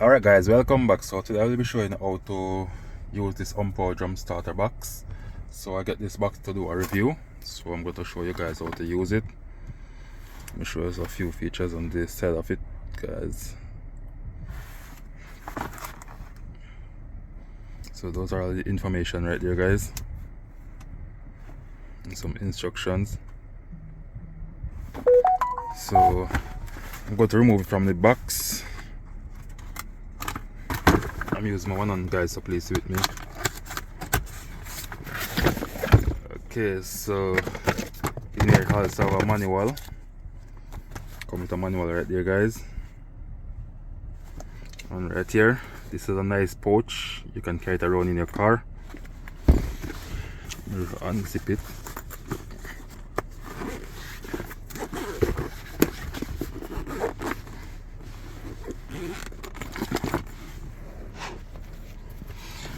Alright guys, welcome back. So today I will be showing how to use this hompow drum starter box. So I get this box to do a review, so I'm going to show you guys how to use it. Let me show you a few features on this side of it, guys. So those are all the information right there, guys, and some instructions. So I'm going to remove it from the box. I'm using my one-hand, guys, to place it with me. Okay, so in here it also have a manual. Come with a manual right there, guys. And right here, this is a nice pouch. You can carry it around in your car. Unzip it.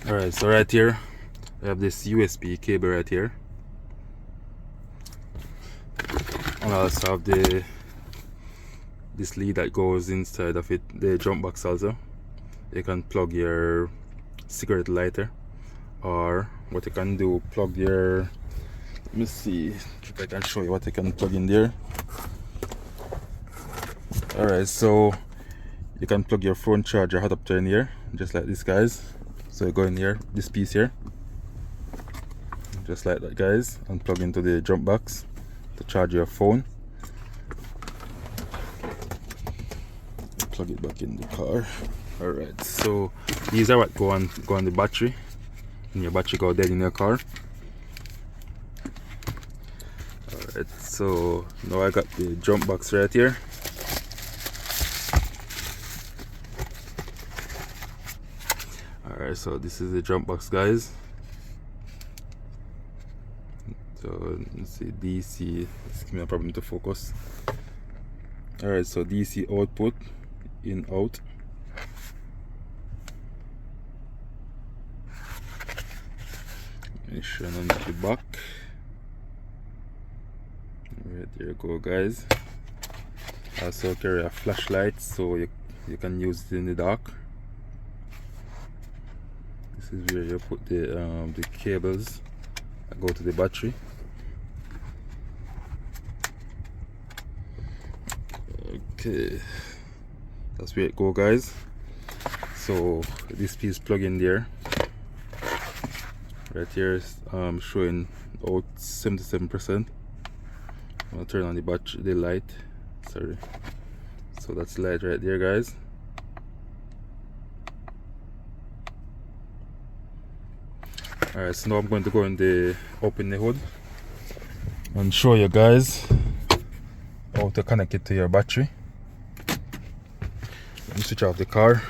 Alright, so right here I have this USB cable right here, and I also have this lead that goes inside of it, the jump box. Also you can plug your cigarette lighter, or what you can do, plug your, let me see if I can show you what you can plug in there. Alright, so you can plug your phone charger adapter in here, just like this, guys. So you go in here, this piece here, just like that, guys, and plug into the jump box to charge your phone. Plug it back in the car. Alright, so these are what go on the battery, and your battery go dead in your car. Alright, so now I got the jump box right here. Alright, so this is the jump box, guys. So let's see, DC, it's giving me a problem to focus. Alright, so DC output, in, out. Mission on the back. Right, there you go, guys. Also carry a flashlight, so you can use it in the dark. This is where you put the cables that go to the battery. Okay, that's where it go, guys. So this piece plug in there. Right here is showing out 77%. I'm gonna turn on the battery, the light. Sorry. So that's the light right there, guys. Alright, so now I'm going to go in the open the hood and show you guys how to connect it to your battery. Let me switch off the car.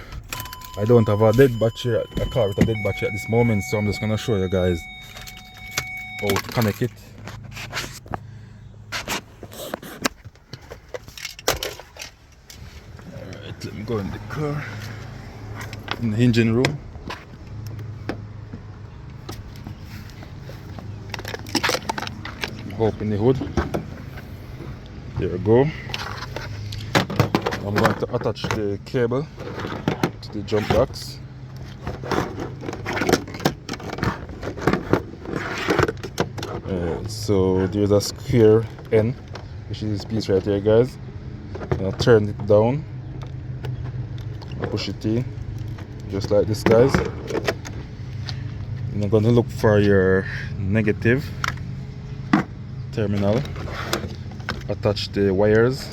I don't have a car with a dead battery at this moment, so I'm just gonna show you guys how to connect it. Alright, let me go in the car, in the engine room. Open the hood. There we go. I'm going to attach the cable to the jump box. So there's a square end, which is this piece right here, guys. I'll turn it down, push it in, just like this, guys. And I'm going to look for your negative terminal. Attach the wires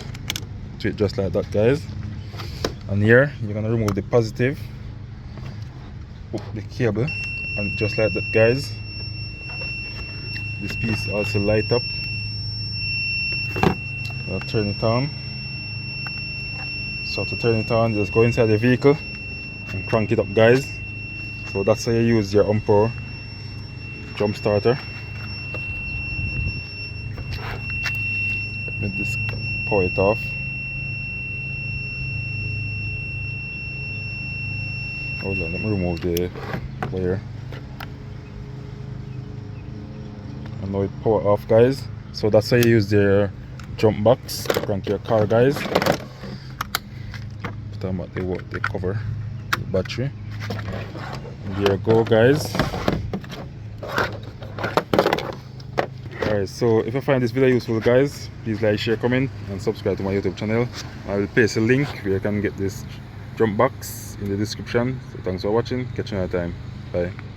to it just like that, guys. And here you're gonna remove the positive, hook the cable, and just like that, guys, this piece also light up. I'll turn it on. So to turn it on, just go inside the vehicle and crank it up, guys. So that's how you use your hompow jump starter. Let me just pull it off. Hold on, let me remove the wire. And now it power off, guys. So that's how you use the jump box to crank your car, guys. Put on the cover. battery. There you go, guys. Alright, so if you find this video useful, guys, please like, share, comment and subscribe to my YouTube channel. I will paste a link where you can get this jump box in the description. So thanks for watching. Catch you another time. Bye.